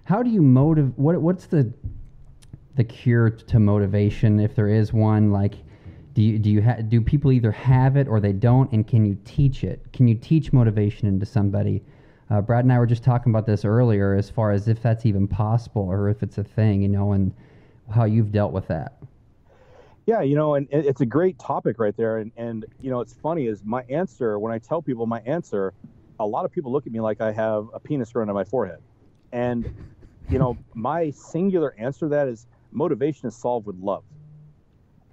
How do you what's the cure to motivation, if there is one? Like, do people either have it or they don't, and can you teach it? Can you teach motivation into somebody? Brad and I were just talking about this earlier, as far as if that's even possible or if it's a thing, and how you've dealt with that. Yeah, and it's a great topic right there. And it's funny is my answer, when I tell people my answer, a lot of people look at me like I have a penis growing on my forehead. And, my singular answer to that is motivation is solved with love.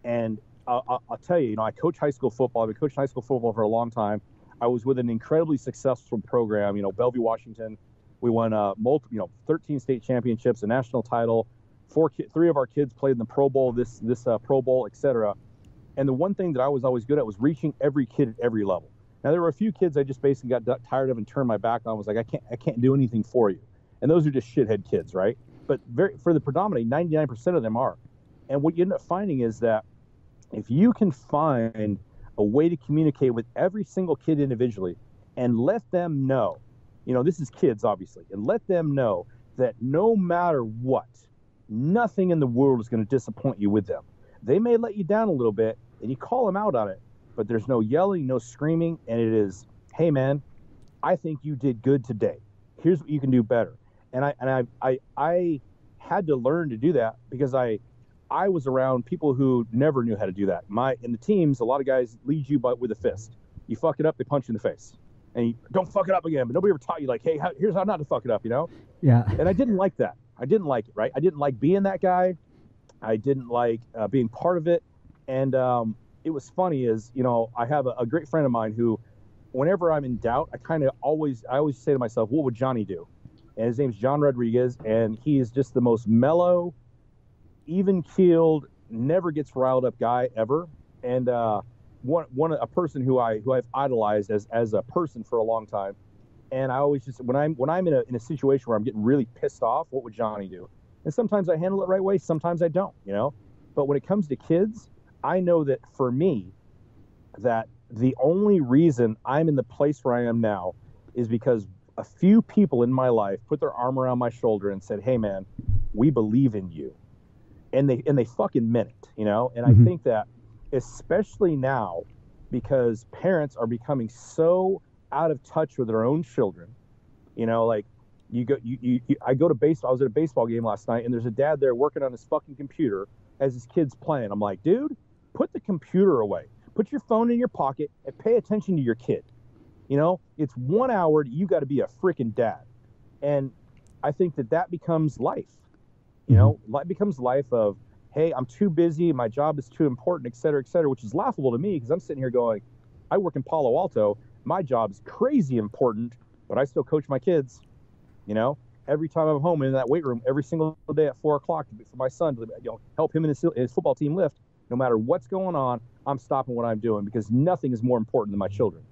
And I'll tell you, I coach high school football. I've been coaching high school football for a long time. I was with an incredibly successful program, Bellevue, Washington. We won 13 state championships, a national title. Three of our kids played in the Pro Bowl, this Pro Bowl, etc. And the one thing that I was always good at was reaching every kid at every level. Now there were a few kids I just basically got tired of and turned my back on. Was like, I can't do anything for you, and those are just shithead kids, right? But for the predominant 99% of them are. And what you end up finding is that if you can find a way to communicate with every single kid individually and let them know, this is kids obviously, and let them know that no matter what, nothing in the world is going to disappoint you with them. They may let you down a little bit, and you call them out on it, but there's no yelling, no screaming, and it is, hey man, I think you did good today. Here's what you can do better. And I had to learn to do that because I was around people who never knew how to do that. In the teams, a lot of guys lead you with a fist. You fuck it up, they punch you in the face, and you don't fuck it up again. But nobody ever taught you like, hey, here's how not to fuck it up, Yeah. And I didn't like that. I didn't like it, right? I didn't like being that guy. I didn't like being part of it. And it was funny is, I have a great friend of mine who, whenever I'm in doubt, I always say to myself, what would Johnny do? And his name's John Rodriguez, and he is just the most mellow, even-keeled, never gets riled up guy ever. And a person who I've idolized as a person for a long time. And I always just, when I'm in a situation where I'm getting really pissed off, what would Johnny do? And sometimes I handle it right way, sometimes I don't, But when it comes to kids, I know that for me, that the only reason I'm in the place where I am now is because a few people in my life put their arm around my shoulder and said, hey man, we believe in you. And they fucking meant it, And I think that especially now, because parents are becoming so out of touch with their own children, like I go to baseball. I was at a baseball game last night, and there's a dad there working on his fucking computer as his kid's playing. I'm like, dude, put the computer away, put your phone in your pocket, and pay attention to your kid. It's 1 hour. You got to be a freaking dad, and I think that becomes life. Life becomes life of, hey, I'm too busy, my job is too important, et cetera, which is laughable to me because I'm sitting here going, I work in Palo Alto. My job's crazy important, but I still coach my kids. Every time I'm home in that weight room, every single day at 4 o'clock for my son to help him and his football team lift. No matter what's going on, I'm stopping what I'm doing because nothing is more important than my children.